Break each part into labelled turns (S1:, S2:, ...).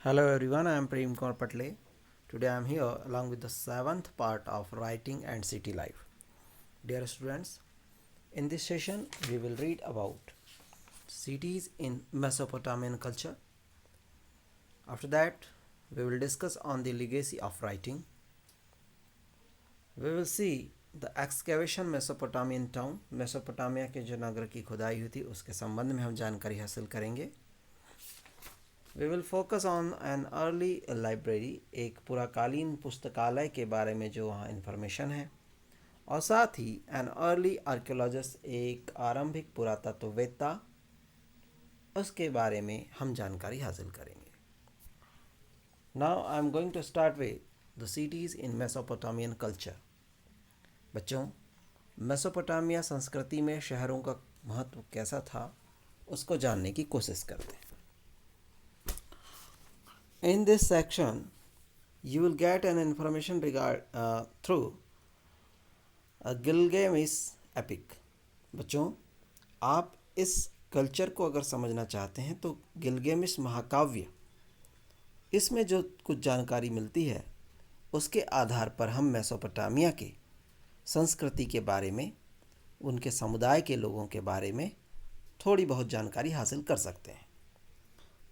S1: Hello everyone, I am Prem Kaur Patle. Today I am here along with the seventh part of Writing and City Life. Dear students, in this session we will read about cities in Mesopotamian culture. After that, we will discuss on the legacy of writing. We will see the excavation Mesopotamian town, Mesopotamia के जो नगर की खुदाई हुई थी उसके संबंध में हम जानकारी हासिल करेंगे. We will focus on an early library, एक पुराकालीन पुस्तकालय के बारे में जो वहाँ इन्फॉर्मेशन है, और साथ ही एन अर्ली आर्कियोलॉजिस्ट, एक आरंभिक पुरातत्ववेत्ता, उसके बारे में हम जानकारी हासिल करेंगे. Now I am going to start with the cities in Mesopotamian culture. बच्चों, मेसोपोटामिया संस्कृति में शहरों का महत्व कैसा था उसको जानने की कोशिश करते हैं. In this section, you will get an information through a Gilgamesh epic. बच्चों, आप इस कल्चर को अगर समझना चाहते हैं तो गिलगेमिश महाकाव्य, इसमें जो कुछ जानकारी मिलती है उसके आधार पर हम मेसोपोटामिया के संस्कृति के बारे में, उनके समुदाय के लोगों के बारे में थोड़ी बहुत जानकारी हासिल कर सकते हैं.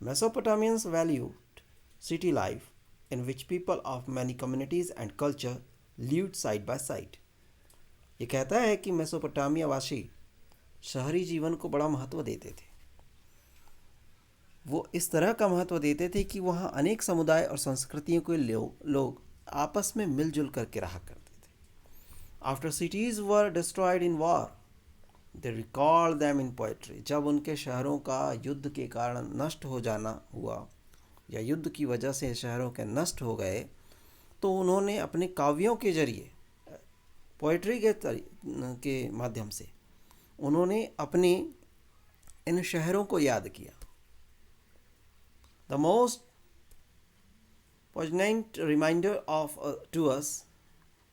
S1: Mesopotamians valued city life in which people of many communities and culture lived side by side. ये कहता है कि मेसोपोटामिया वासी शहरी जीवन को बड़ा महत्व देते थे. वो इस तरह का महत्व देते थे कि वहाँ अनेक समुदाय और संस्कृतियों के लोग आपस में मिलजुल करके रहा करते थे. After cities were destroyed in war, they recalled them in poetry. जब उनके शहरों का युद्ध के कारण नष्ट हो जाना हुआ या युद्ध की वजह से शहरों के नष्ट हो गए, तो उन्होंने अपने काव्यों के जरिए, पोइट्री के माध्यम से उन्होंने अपने इन शहरों को याद किया. The most poignant reminder to us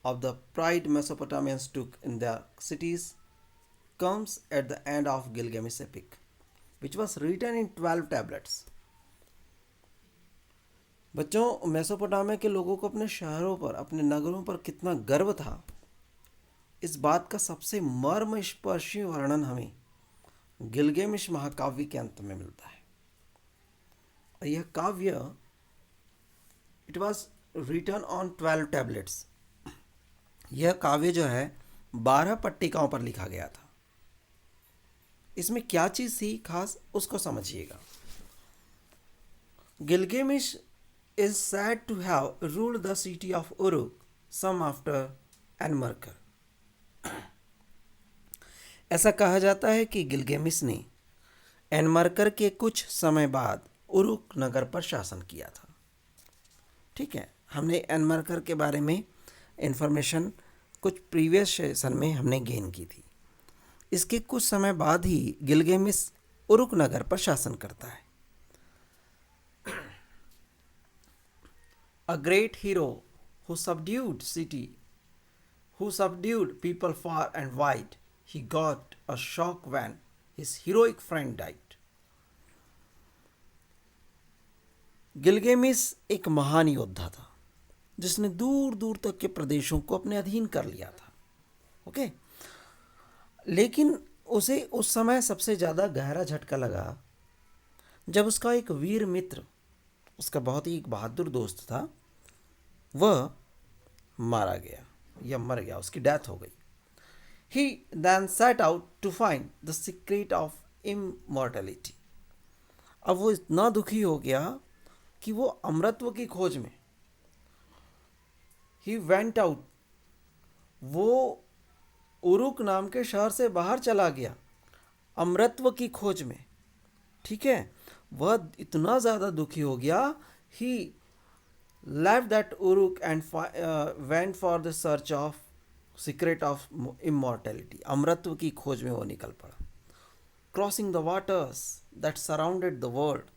S1: of the pride Mesopotamians took in their cities comes at the end of Gilgamesh epic, which was written in 12 tablets. बच्चों, मेसोपोटामिया के लोगों को अपने शहरों पर, अपने नगरों पर कितना गर्व था, इस बात का सबसे मर्मस्पर्शी वर्णन हमें गिलगेमिश महाकाव्य के अंत में मिलता है. और यह काव्य, it was written on 12 tablets. यह काव्य जो है 12 पट्टिकाओं पर लिखा गया था. इसमें क्या चीज़ थी खास, उसको समझिएगा. गिलगेमिश is said to have ruled the city of Uruk some after Enmerkar. ऐसा कहा जाता है कि गिलगेमिश ने एनमरकर के कुछ समय बाद उरुक नगर पर शासन किया था. ठीक है, हमने एनमरकर के बारे में इंफॉर्मेशन कुछ प्रीवियस सेशन में हमने गेन की थी. इसके कुछ समय बाद ही गिलगेमिश उरुक नगर पर शासन करता है. A great hero who subdued people far and wide, he got a shock when his heroic friend died. गिलगेमिश एक महान योद्धा था जिसने दूर दूर तक के प्रदेशों को अपने अधीन कर लिया था. ओके, लेकिन उसे उस समय सबसे ज़्यादा गहरा झटका लगा जब उसका एक वीर मित्र, उसका बहुत ही एक बहादुर दोस्त था, वह मारा गया या मर गया, उसकी डेथ हो गई. He then set out to find the secret of immortality. अब वो इतना दुखी हो गया कि वो अमरत्व की खोज में, he went out, वो उरुक नाम के शहर से बाहर चला गया अमरत्व की खोज में. ठीक है, वह इतना ज़्यादा दुखी हो गया, he left that Uruk and went for the search of secret of immortality. अमरत्व की खोज में वो निकल पड़ा. Crossing the waters that surrounded the world,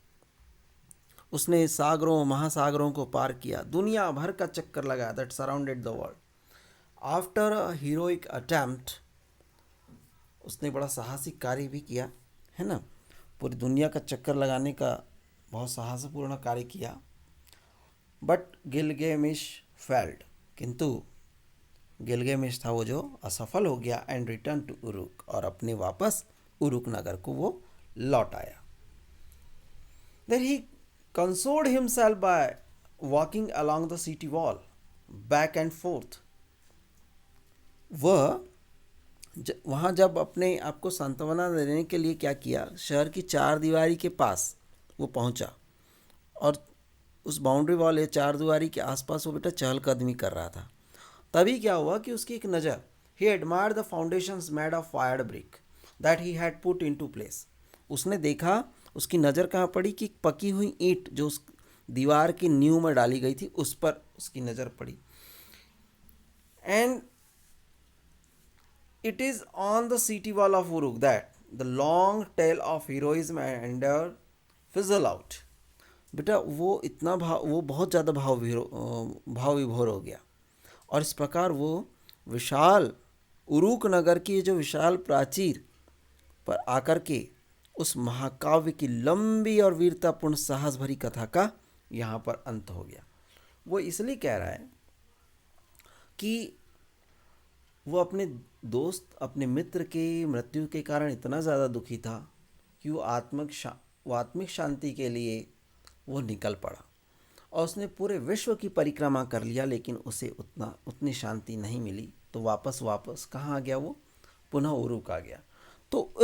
S1: उसने सागरों महासागरों को पार किया, दुनिया भर का चक्कर लगा, that surrounded the world. After a heroic attempt, उसने बड़ा साहसिक कार्य भी किया, है ना, पूरी दुनिया का चक्कर लगाने का बहुत साहसपूर्ण कार्य किया. बट गिलगेमिश फेल्ड, किंतु गिलगेमिश था वो जो असफल हो गया, एंड रिटर्न टू उरुक, और अपने वापस उरुक नगर को वो लौट आया. Then he consoled himself by walking along the city wall back and forth. वह वहाँ जब अपने आप को सांत्वना देने के लिए क्या किया, शहर की चार दीवारी के पास वो पहुँचा, और उस बाउंड्री वॉल या चार दीवारी के आसपास वो बेटा चहलकदमी कर रहा था. तभी क्या हुआ कि उसकी एक नज़र, ही admired the foundations made of fired brick that he had put into place. उसने देखा, उसकी नज़र कहाँ पड़ी कि पकी हुई ईंट जो उस दीवार की नींव में डाली गई थी उस पर उसकी नज़र पड़ी. And it is on the city wall of Uruk that the long tale of heroism and endeavor fizzle out. बेटा वो इतना वो बहुत ज़्यादा भाव विभोर हो गया, और इस प्रकार वो विशाल उरुक नगर की जो विशाल प्राचीर पर आकर के उस महाकाव्य की लंबी और वीरतापूर्ण साहस भरी कथा का यहाँ पर अंत हो गया. वो इसलिए कह रहा है कि वो अपने दोस्त, अपने मित्र के मृत्यु के कारण इतना ज़्यादा दुखी था कि वो आत्मिक शांति के लिए वो निकल पड़ा, और उसने पूरे विश्व की परिक्रमा कर लिया, लेकिन उसे उतनी शांति नहीं मिली. तो वापस कहाँ आ गया वो, पुनः उरुक आ गया. तो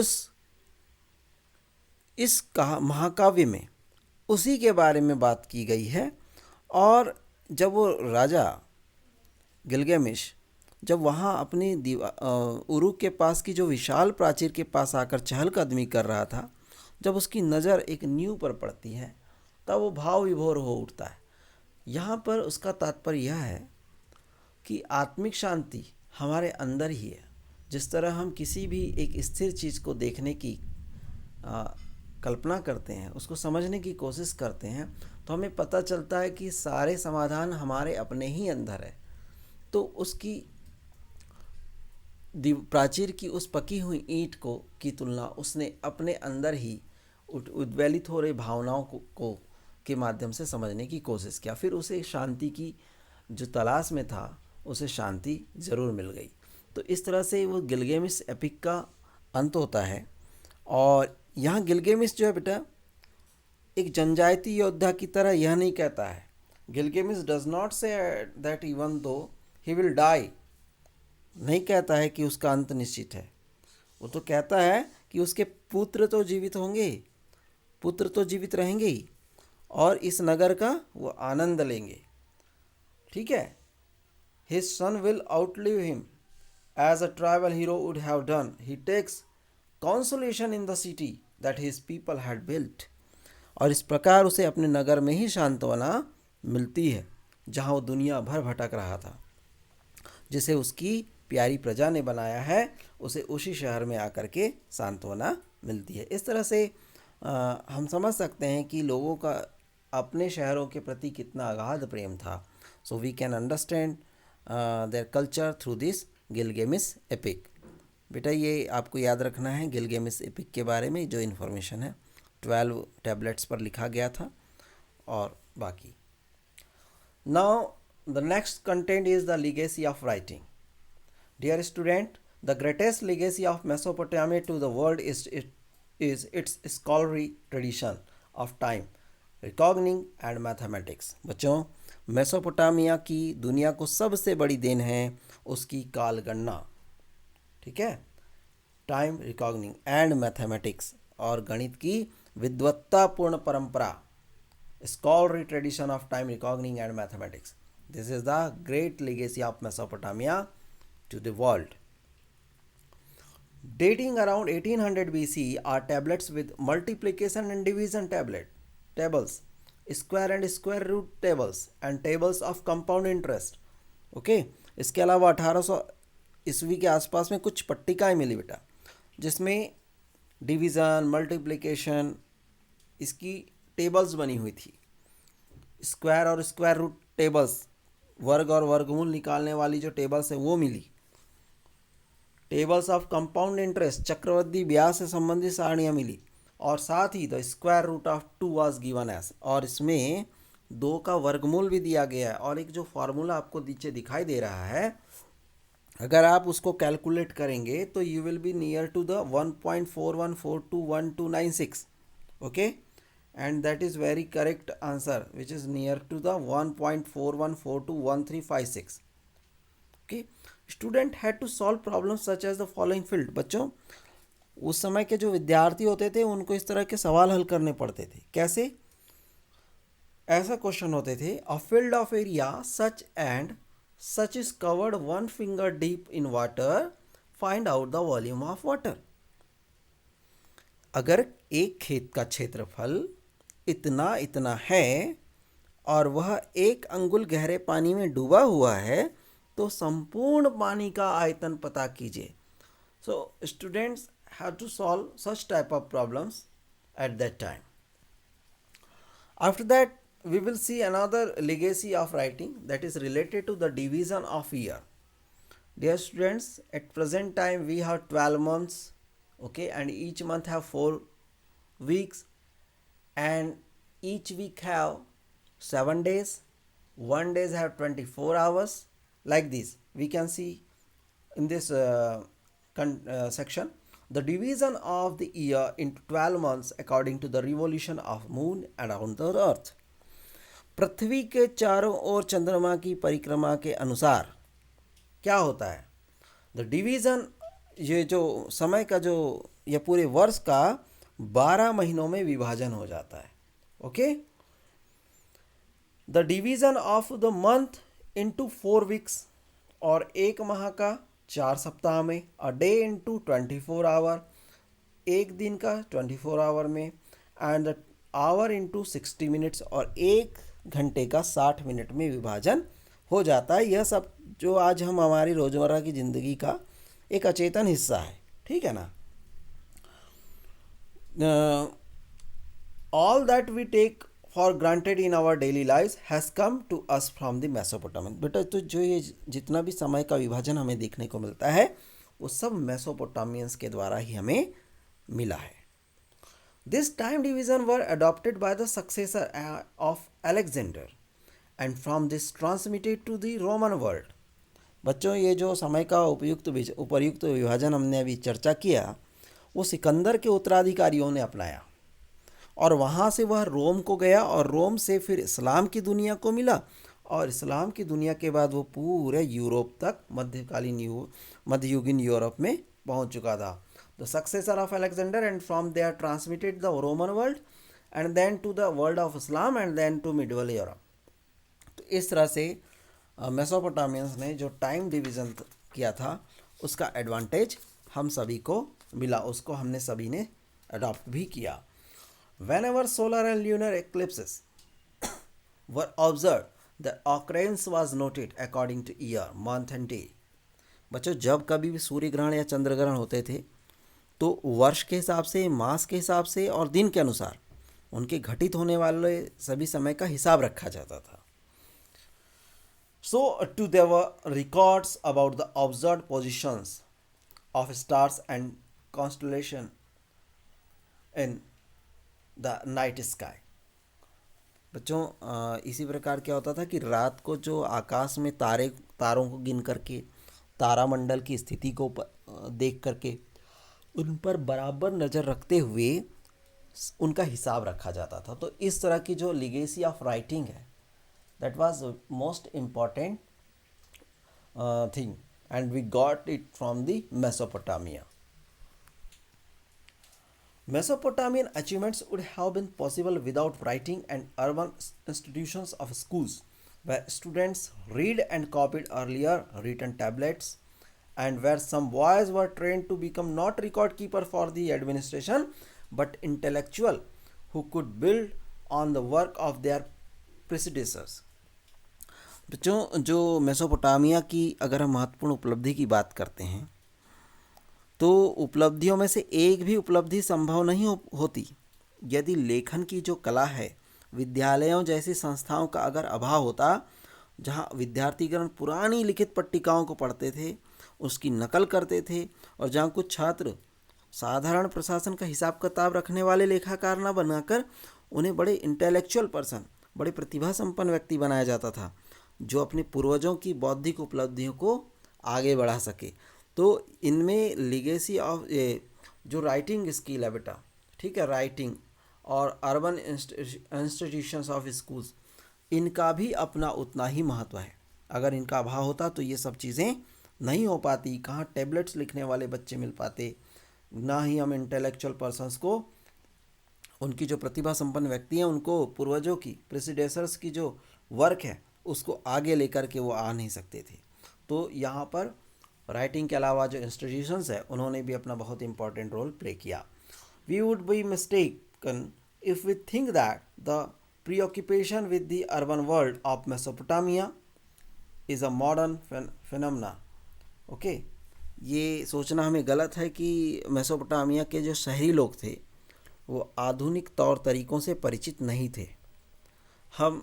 S1: इस महाकाव्य में उसी के बारे में बात की गई है. और जब वो राजा गिलगेमिश जब वहाँ अपनी उरुक के पास की जो विशाल प्राचीर के पास आकर चहलकदमी कर रहा था, जब उसकी नज़र एक नींव पर पड़ती है तब वो भाव विभोर हो उठता है. यहाँ पर उसका तात्पर्य यह है कि आत्मिक शांति हमारे अंदर ही है. जिस तरह हम किसी भी एक स्थिर चीज़ को देखने की कल्पना करते हैं, उसको समझने की कोशिश करते हैं, तो हमें पता चलता है कि सारे समाधान हमारे अपने ही अंदर है. तो उसकी प्राचीर की उस पकी हुई ईंट की तुलना उसने अपने अंदर ही उद्वेलित हो रही भावनाओं को के माध्यम से समझने की कोशिश किया. फिर उसे शांति की जो तलाश में था, उसे शांति ज़रूर मिल गई. तो इस तरह से वो गिलगेमिश एपिक का अंत होता है. और यहाँ गिलगेमिश जो है बेटा एक जनजातीय योद्धा की तरह यह नहीं कहता है. गिलगेमिश does not say that even though he will die, नहीं कहता है कि उसका अंत निश्चित है. वो तो कहता है कि उसके पुत्र तो जीवित होंगे, पुत्र तो जीवित रहेंगे ही, और इस नगर का वो आनंद लेंगे. ठीक है. His son will outlive him as a tribal hero would have done. He takes consolation in the city that his people had built. और इस प्रकार उसे अपने नगर में ही सांत्वना मिलती है जहाँ वो दुनिया भर भटक रहा था. जिसे उसकी प्यारी प्रजा ने बनाया है, उसे उसी शहर में आकर के सांत्वना मिलती है. इस तरह से हम समझ सकते हैं कि लोगों का अपने शहरों के प्रति कितना अगाध प्रेम था. So we can understand their culture through this गिलगेमिश epic. बेटा ये आपको याद रखना है, गिलगेमिश एपिक के बारे में जो इन्फॉर्मेशन है 12 टैबलेट्स पर लिखा गया था. और बाकी now the next content is the legacy of writing. Dear student, the greatest legacy of Mesopotamia to the world is its scholarly tradition of time, reckoning and mathematics. बच्चों, मेसोपोटामिया की दुनिया को सबसे बड़ी देन है उसकी काल गणना. ठीक है. टाइम, रिकॉग्निंग एंड मैथमेटिक्स, और गणित की विद्वत्तापूर्ण परंपरा. scholarly tradition of time, reckoning and mathematics. This is the great legacy of Mesopotamia to the world. Dating around 1800 BC are tablets with multiplication and division tables, square and square root tables, and tables of compound interest. Okay. इसके अलावा 1800 ईस्वी के आसपास में कुछ पट्टिकाएँ मिली बेटा, जिसमें division, multiplication, इसकी टेबल्स बनी हुई थी. स्क्वायर और स्क्वायर रूट टेबल्स, वर्ग और वर्गमूल निकालने वाली जो टेबल्स है वो मिली. टेबल्स ऑफ कंपाउंड इंटरेस्ट, चक्रवृद्धि ब्याज से संबंधित सारणियाँ मिली. और साथ ही the square root of 2 was given as, और इसमें 2 का वर्गमूल भी दिया गया है और एक जो फार्मूला आपको नीचे दिखाई दे रहा है, अगर आप उसको कैलकुलेट करेंगे तो you will be near to the 1.41421296. Okay, and that is very correct answer which is near to the 1.41421356. Okay, student had to solve problem such as the following field. बच्चों, उस समय के जो विद्यार्थी होते थे उनको इस तरह के सवाल हल करने पड़ते थे. कैसे? ऐसा क्वेश्चन होते थे, a field of area such and such is covered 1 finger deep in water, find out the volume of water. अगर एक खेत का क्षेत्रफल इतना इतना है और वह 1 अंगुल गहरे पानी में डूबा हुआ है तो संपूर्ण पानी का आयतन पता कीजिए. So students have to solve such type of problems at that time. After that, we will see another legacy of writing that is related to the division of year. Dear students, at present time we have 12 months, okay, and each month have 4 weeks, and each week have 7 days, 1 days have 24 hours. Like this we can see in this section the division of the year into 12 months according to the revolution of moon around the earth. पृथ्वी के चारों ओर चंद्रमा की परिक्रमा के अनुसार क्या होता है? द डिवीज़न, ये जो समय का जो ये पूरे वर्ष का 12 महीनों में विभाजन हो जाता है. Okay, the division of the month into 4 weeks, और एक माह का 4 सप्ताह में. अ डे इनटू 24 आवर, एक दिन का 24 आवर में. And the our into 60 minutes, और एक घंटे का 60 मिनट में विभाजन हो जाता है. यह सब जो आज हम हमारी रोज़मर्रा की ज़िंदगी का एक अचेतन हिस्सा है. ठीक है ना? All that we take for granted in our daily life has come to us from the Mesopotamian. बेटा, तो जो ये जितना भी समय का विभाजन हमें देखने को मिलता है वो सब मेसोपोटामियंस के द्वारा ही हमें मिला है. This time division were adopted by the successor of Alexander and from this transmitted to the Roman world. बच्चों, ये जो समय का उपर्युक्त विभाजन हमने अभी चर्चा किया वो सिकंदर के उत्तराधिकारियों ने अपनाया और वहाँ से वह रोम को गया और रोम से फिर इस्लाम की दुनिया को मिला और इस्लाम की दुनिया के बाद वो पूरे यूरोप तक मध्ययुगीन यूरोप में पहुँच चुका था. The successor of Alexander, and from there transmitted the Roman world and then to the world of Islam and then to medieval Europe. तो इस तरह से मेसोपोटामियंस ने जो टाइम डिवीज़न किया था उसका एडवांटेज हम सभी को मिला, उसको हमने सभी ने अडॉप्ट भी किया. Whenever solar and lunar eclipses were observed, the occurrence was noted according to year, month and day. बच्चों, जब कभी भी सूर्य ग्रहण या चंद्र ग्रहण होते थे तो वर्ष के हिसाब से, मास के हिसाब से और दिन के अनुसार उनके घटित होने वाले सभी समय का हिसाब रखा जाता था. सो to they were records about the observed positions of stars and constellation in the night sky. बच्चों, इसी प्रकार क्या होता था कि रात को जो आकाश में तारों को गिन करके, तारामंडल की स्थिति को देख करके उन पर बराबर नज़र रखते हुए उनका हिसाब रखा जाता था. तो इस तरह की जो लीगेसी ऑफ राइटिंग है, that was most important thing and we got it from the Mesopotamia. Mesopotamian achievements would have been possible without writing and urban institutions of schools where students read and copied earlier written tablets, and where some boys were trained to become not record keeper for the administration but intellectual who could build on the work of their predecessors. बच्चों, जो Mesopotamia की अगर हम महत्वपूर्ण उपलब्धि की बात करते हैं तो उपलब्धियों में से एक भी उपलब्धि संभव नहीं होती यदि लेखन की जो कला है, विद्यालयों जैसी संस्थाओं का अगर अभाव होता, जहां विद्यार्थीगण पुरानी लिखित पट्टिकाओं को पढ़ते थे, उसकी नकल करते थे और जहां कुछ छात्र साधारण प्रशासन का हिसाब किताब रखने वाले लेखाकार न बनाकर उन्हें बड़े इंटेलेक्चुअल पर्सन, बड़े प्रतिभा संपन्न व्यक्ति बनाया जाता था जो अपने पूर्वजों की बौद्धिक उपलब्धियों को आगे बढ़ा सके। तो इनमें लिगेसी ऑफ जो राइटिंग स्किल है बेटा, ठीक है, राइटिंग और अर्बन इंस्टीट्यूशंस ऑफ स्कूल्स, इनका भी अपना उतना ही महत्व है। अगर इनका अभाव होता तो ये सब चीज़ें नहीं हो पाती। कहाँ टैबलेट्स लिखने वाले बच्चे मिल पाते, ना ही हम इंटेलेक्चुअल पर्सन्स को, उनकी जो प्रतिभा संपन्न व्यक्ति हैं उनको पूर्वजों की प्रेसिडेसर्स की जो वर्क है उसको आगे लेकर के वो आ नहीं सकते थे। तो यहाँ पर राइटिंग के अलावा जो इंस्टीट्यूशंस है उन्होंने भी अपना बहुत इंपॉर्टेंट रोल प्ले किया। We would be mistaken if we think that the preoccupation with the urban world of Mesopotamia is a modern phenomena. Okay, ये सोचना हमें गलत है कि मेसोपोटामिया के जो शहरी लोग थे वो आधुनिक तौर तरीक़ों से परिचित नहीं थे। हम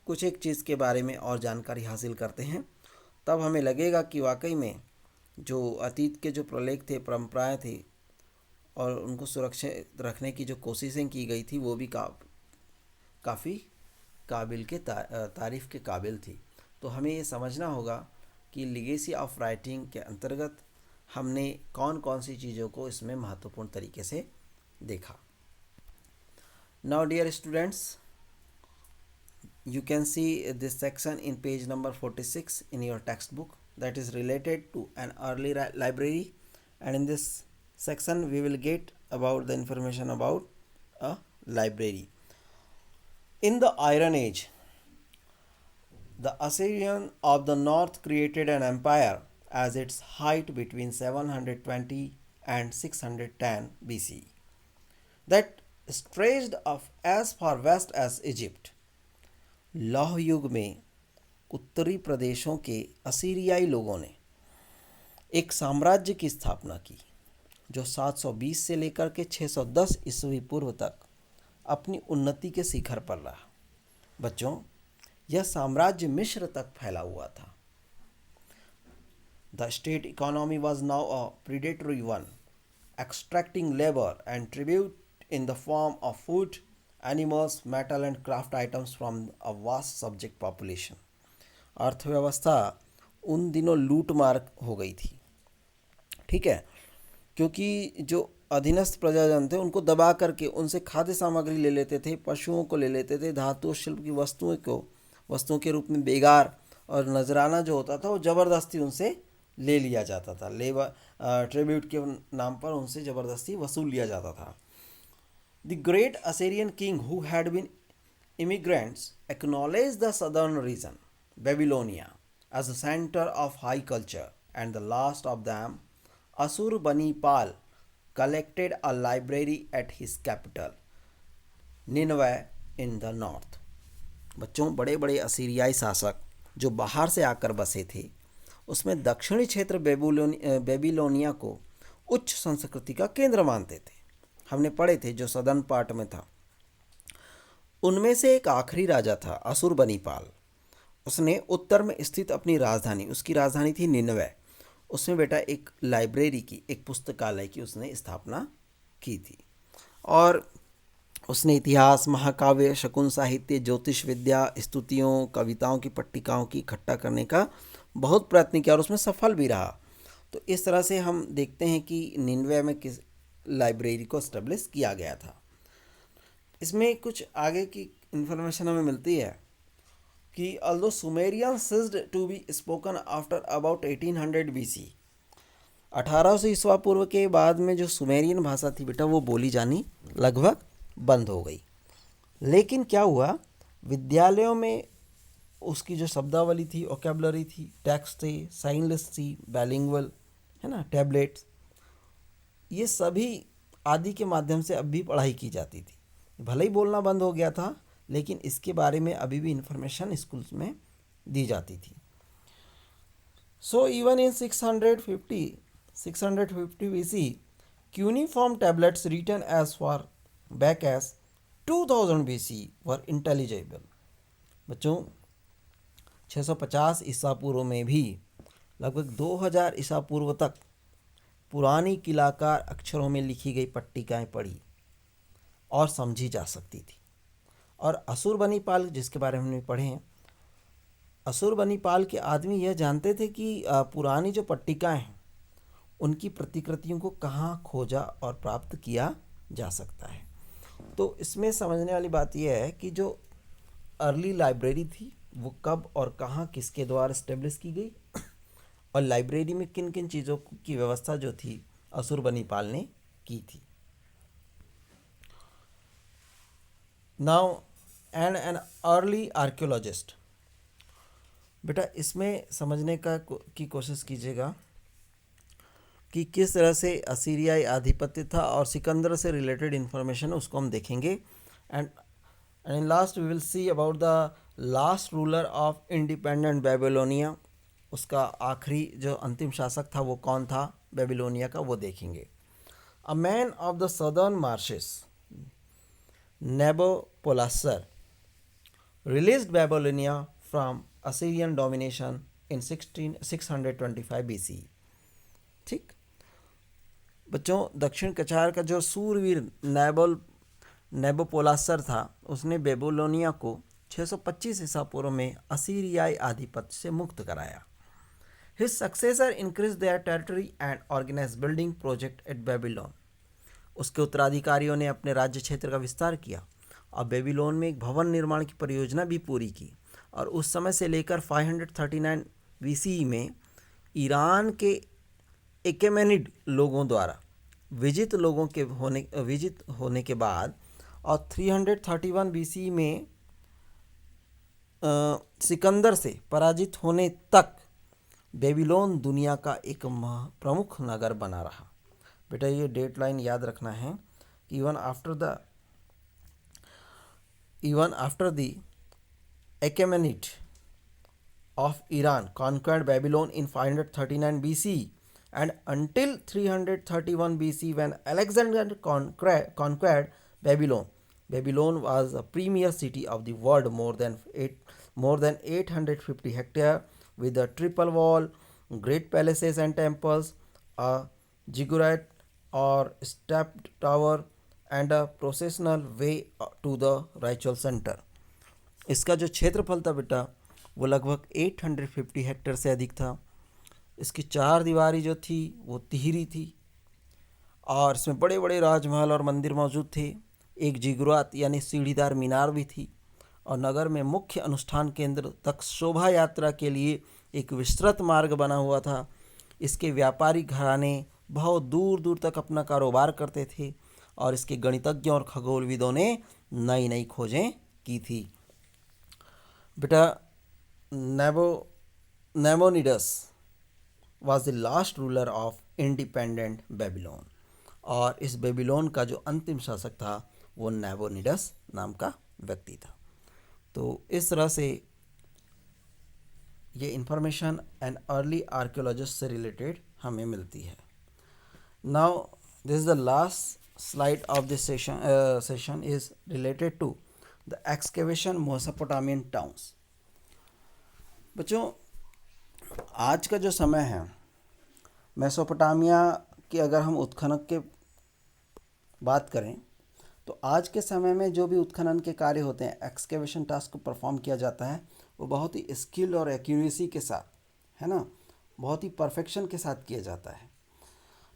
S1: कुछ एक चीज़ के बारे में और जानकारी हासिल करते हैं तब हमें लगेगा कि वाकई में जो अतीत के जो प्रलेख थे, परंपराएं थी और उनको सुरक्षित रखने की जो कोशिशें की गई थी वो भी काफ़ी काबिल के तारीफ़ के काबिल थी। तो हमें ये समझना होगा कि लिगेसी ऑफ राइटिंग के अंतर्गत हमने कौन कौन सी चीज़ों को इसमें महत्वपूर्ण तरीके से देखा। Now dear students, you can see this section in page number 46 in your textbook that is related to an early library, and in this section we will get about the information about a library. In the Iron Age, the Assyrian of the north created an empire as its height between 720 and 610 BC that stretched of as far west as Egypt. लौह युग में उत्तरी प्रदेशों के असीरियाई लोगों ने एक साम्राज्य की स्थापना की जो 720 से लेकर के 610 ईस्वी पूर्व तक अपनी उन्नति के शिखर पर रहा। बच्चों, यह साम्राज्य मिस्र तक फैला हुआ था। The state economy was now a predatory one, extracting labour and tribute in the form of food, animals, metal and craft items from a vast subject population. अर्थव्यवस्था उन दिनों लूट मार हो गई थी, ठीक है, क्योंकि जो अधीनस्थ प्रजाजन थे उनको दबा करके उनसे खाद्य सामग्री ले लेते थे, पशुओं को ले लेते थे, धातु शिल्प की वस्तुओं के रूप में बेगार और नजराना जो होता था वो ज़बरदस्ती उनसे ले लिया जाता था। लेबर ट्रिब्यूट के नाम पर उनसे ज़बरदस्ती वसूल लिया जाता था। The great Assyrian king who had been immigrants acknowledged the southern region, Babylonia, as the center of high culture, and the last of them, Ashurbanipal, collected a library at his capital, Nineveh in the north. बच्चों, बड़े बड़े असीरियाई शासक जो बाहर से आकर बसे थे उसमें दक्षिणी क्षेत्र बेबीलोनिया को उच्च संस्कृति का केंद्र मानते थे। हमने पढ़े थे जो सदर्न पार्ट में था। उनमें से एक आखिरी राजा था अशुरबनीपाल। उसने उत्तर में स्थित अपनी राजधानी, उसकी राजधानी थी निनवे, उसमें बेटा एक लाइब्रेरी की, एक पुस्तकालय की उसने स्थापना की थी। और उसने इतिहास, महाकाव्य, शकुन साहित्य, ज्योतिष विद्या, स्तुतियों, कविताओं की पट्टिकाओं की इकट्ठा करने का बहुत प्रयत्न किया और उसमें सफल भी रहा। तो इस तरह से हम देखते हैं कि निनवे में किस लाइब्रेरी को एस्टेब्लिश किया गया था। इसमें कुछ आगे की इंफॉर्मेशन हमें मिलती है कि although Sumerian ceased to be spoken after about 1800 BC, 1800 ईस्वा पूर्व के बाद में जो सुमेरियन भाषा थी बेटा वो बोली जानी लगभग बंद हो गई। लेकिन क्या हुआ, विद्यालयों में उसकी जो शब्दावली थी, वोकैबुलरी थी, टेक्स्ट थे, साइन लिस्ट थी, बाइलिंगुअल है ना, टैबलेट्स, ये सभी आदि के माध्यम से अब भी पढ़ाई की जाती थी। भले ही बोलना बंद हो गया था लेकिन इसके बारे में अभी भी इंफॉर्मेशन स्कूल्स में दी जाती थी। So even in 650 BC, cuneiform tablets written as far back as 2000 BC were intelligible. बच्चों, 650 ईसा पूर्व में भी लगभग 2000 ईसा पूर्व तक पुरानी किलाकार अक्षरों में लिखी गई पट्टिकाएं पढ़ी और समझी जा सकती थी। और असुरबनीपाल जिसके बारे में हमने पढ़े हैं, असुरबनीपाल के आदमी यह जानते थे कि पुरानी जो पट्टिकाएं हैं उनकी प्रतिकृतियों को कहाँ खोजा और प्राप्त किया जा सकता है। तो इसमें समझने वाली बात यह है कि जो अर्ली लाइब्रेरी थी वो कब और कहाँ किसके द्वारा इस्टेब्लिश की गई और लाइब्रेरी में किन किन चीज़ों की व्यवस्था जो थी असुरबनीपाल ने की थी। Now and an early archaeologist, बेटा इसमें समझने की कोशिश कीजिएगा कि किस तरह से असीरियाई आधिपत्य था और सिकंदर से रिलेटेड इन्फॉर्मेशन उसको हम देखेंगे। And in last we will see about the last ruler of independent Babylonia, उसका आखिरी जो अंतिम शासक था वो कौन था बेबीलोनिया का, वो देखेंगे। A man of the southern marches, नेबोपोलासर, released Babylonia from Assyrian domination in 625 BC। ठीक बच्चों, दक्षिण कछार का जो सूरवीर नेबोपोलासर था उसने बेबीलोनिया को 625 ईसा पूर्व में असीरियाई आधिपत्य से मुक्त कराया। His successor increased their territory and organized building project at Babylon. उसके उत्तराधिकारियों ने अपने राज्य क्षेत्र का विस्तार किया और बेबीलोन में एक भवन निर्माण की परियोजना भी पूरी की। और उस समय से लेकर 539 BC में ईरान के एकेमेनिड लोगों द्वारा विजित होने के बाद और 331 BC में सिकंदर से पराजित होने तक बेबीलोन दुनिया का एक प्रमुख नगर बना रहा। बेटा ये डेट लाइन याद रखना है कि even after the Achaemenid of Iran conquered Babylon in 539 BC and until 331 BC when Alexander conquered Babylon. Babylon was a premier city of the world, more than 850 hectares, with a triple wall, great palaces and temples, a ziggurat or stepped tower, and a processional way to the ritual center. इसका जो क्षेत्रफल था बेटा वो लगभग 850 hectare से अधिक था। इसकी चार दीवारी जो थी वो तिहरी थी और इसमें बड़े बड़े राजमहल और मंदिर मौजूद थे। एक जिगरात यानी सीढ़ीदार मीनार भी थी और नगर में मुख्य अनुष्ठान केंद्र तक शोभा यात्रा के लिए एक विस्तृत मार्ग बना हुआ था। इसके व्यापारी घराने बहुत दूर दूर तक अपना कारोबार करते थे और इसके गणितज्ञों और खगोलविदों ने नई नई खोजें की थी। बेटा नैमोनिडस was the last ruler of independent Babylon और इस बेबीलोन का जो अंतिम शासक था वो नैमोनिडस नाम का व्यक्ति था। तो इस तरह से ये इंफॉर्मेशन एंड अर्ली आर्कियोलॉजिस्ट से रिलेटेड हमें मिलती है। Now this is the last slide of this session is related to the excavation Mesopotamian towns. बच्चों आज का जो समय है मेसोपोटामिया की अगर हम उत्खनन के बात करें तो आज के समय में जो भी उत्खनन के कार्य होते हैं, एक्सकेवेशन टास्क को परफॉर्म किया जाता है वो बहुत ही स्किल और एक्यूरेसी के साथ, है ना, बहुत ही परफेक्शन के साथ किया जाता है।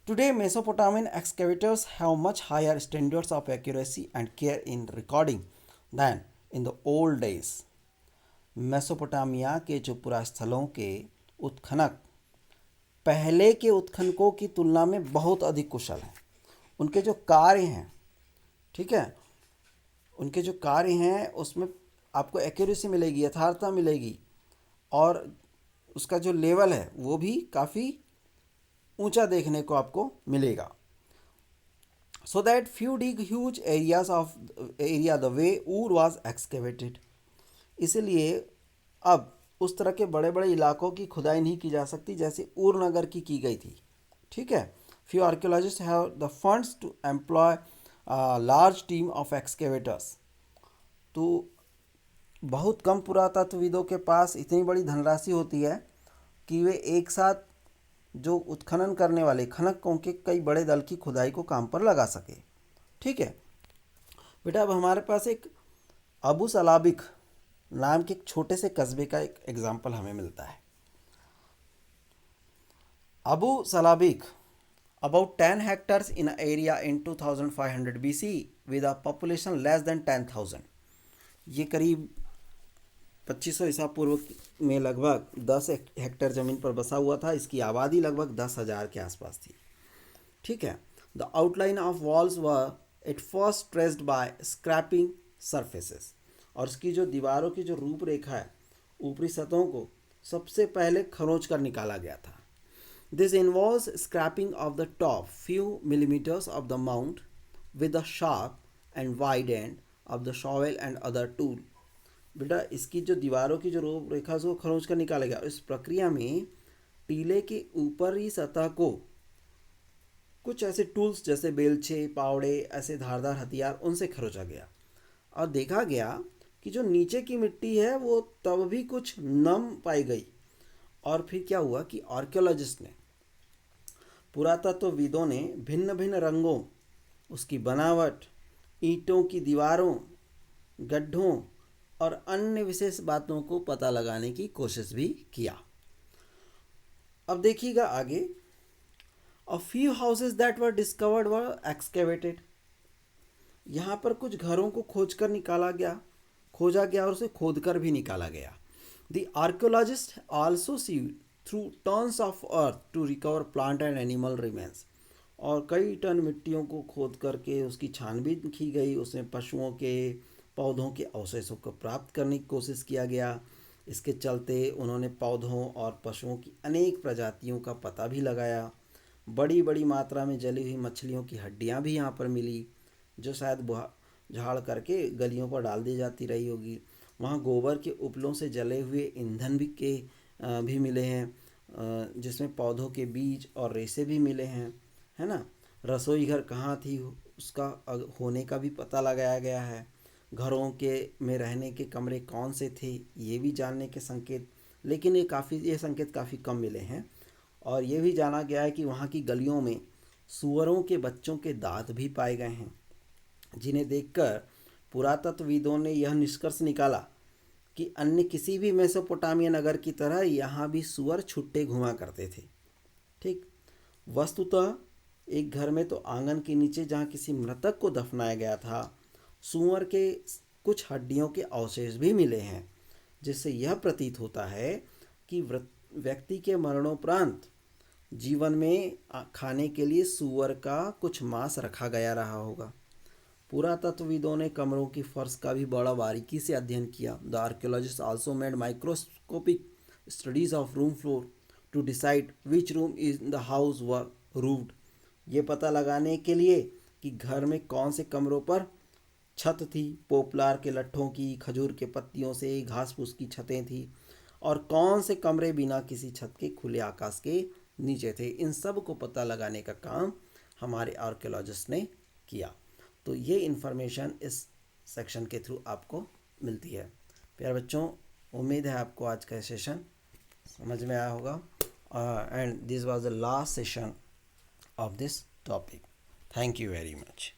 S1: Today Mesopotamian excavators have much higher standards of accuracy and care in recording than in the old days. Mesopotamia के जो पुरास्थलों के उत्खनक पहले के उत्खनकों की तुलना में बहुत अधिक कुशल हैं। उनके जो कार्य हैं, ठीक है, उनके जो कार्य हैं उसमें आपको एक्यूरेसी मिलेगी, यथार्थता मिलेगी और उसका जो लेवल है वो भी काफ़ी ऊंचा देखने को आपको मिलेगा। So that few dig huge area the way ऊर वाज एक्सकेवेटेड। इसलिए अब उस तरह के बड़े बड़े इलाकों की खुदाई नहीं की जा सकती जैसे ऊर नगर की गई थी। ठीक है, few archaeologist have the funds to employ large team of excavators. तो बहुत कम पुरातत्वविदों के पास इतनी बड़ी धनराशि होती है कि वे एक साथ जो उत्खनन करने वाले खनकों के कई बड़े दल की खुदाई को काम पर लगा सके। ठीक है बेटा, अब हमारे पास एक अबू सलाबिक नाम के एक छोटे से कस्बे का एक एग्जाम्पल हमें मिलता है। Abu सलाबिक about 10 hectares in an area in 2500 BC with a population less than 10,000। ये करीब 2500 ईसा पूर्व में लगभग 10 हेक्टेयर ज़मीन पर बसा हुआ था। इसकी आबादी लगभग 10,000 के आसपास थी। ठीक है। The outline of walls were at first traced by scraping surfaces. और इसकी जो दीवारों की जो रूपरेखा है, ऊपरी सतहों को सबसे पहले खरोंच कर निकाला गया था। This involves scraping of the top few millimeters of the mount with a sharp and wide end of the shovel and other tool। बेटा इसकी जो दीवारों की जो रूपरेखा से वो खरोंच कर निकाला गया। इस प्रक्रिया में टीले के ऊपरी सतह को कुछ ऐसे टूल्स जैसे बेलचे, पावड़े, ऐसे धारदार हथियार उनसे खरोंचा गया और देखा गया कि जो नीचे की मिट्टी है वो तब भी कुछ नम पाई गई। और फिर क्या हुआ कि आर्कियोलॉजिस्ट ने, पुरातत्वविदों ने भिन्न भिन्न रंगों, उसकी बनावट, ईंटों की दीवारों, गड्ढों और अन्य विशेष बातों को पता लगाने की कोशिश भी किया। अब देखिएगा आगे। A few houses that were discovered were excavated. यहाँ पर कुछ घरों को खोजा गया और उसे खोदकर भी निकाला गया। The archaeologist also sieve through tons of earth to recover plant and animal remains. और कई टन मिट्टियों को खोद करके उसकी छानबीन की गई, उसमें पशुओं के, पौधों के अवशेषों को प्राप्त करने की कोशिश किया गया। इसके चलते उन्होंने पौधों और पशुओं की अनेक प्रजातियों का पता भी लगाया। बड़ी बड़ी मात्रा में जली हुई मछलियों की हड्डियां भी यहाँ पर मिली, जो शायद झाड़ करके गलियों पर डाल दी जाती रही होगी। वहाँ गोबर के उपलों से जले हुए ईंधन भी मिले हैं, जिसमें पौधों के बीज और रेशे भी मिले हैं, है ना। रसोई घर कहाँ थी उसका होने का भी पता लगाया गया है। घरों के में रहने के कमरे कौन से थे ये भी जानने के संकेत, लेकिन ये संकेत काफ़ी कम मिले हैं। और ये भी जाना गया है कि वहाँ की गलियों में सूअरों के बच्चों के दांत भी पाए गए हैं, जिन्हें देखकर पुरातत्वविदों ने यह निष्कर्ष निकाला कि अन्य किसी भी मेसोपोटामिया नगर की तरह यहाँ भी सूअर छुट्टे घुमा करते थे। ठीक। वस्तुतः एक घर में तो आंगन के नीचे जहाँ किसी मृतक को दफनाया गया था, सूअर के कुछ हड्डियों के अवशेष भी मिले हैं, जिससे यह प्रतीत होता है कि व्यक्ति के मरणोपरांत जीवन में खाने के लिए सूअर का कुछ मांस रखा गया रहा होगा। पुरातत्वविदों ने कमरों की फर्श का भी बड़ा बारीकी से अध्ययन किया। The archaeologist also made microscopic studies of room floor to decide which room in the house were roofed. ये पता लगाने के लिए कि घर में कौन से कमरों पर छत थी, पोपलार के लट्ठों की, खजूर के पत्तियों से, घास फूस की छतें थी, और कौन से कमरे बिना किसी छत के खुले आकाश के नीचे थे। इन सब को पता लगाने का काम हमारे आर्कियोलॉजिस्ट ने किया। तो ये इन्फॉर्मेशन इस सेक्शन के थ्रू आपको मिलती है। प्यारे बच्चों, उम्मीद है आपको आज का सेशन समझ में आया होगा। And this was the last session of this topic. Thank you very much.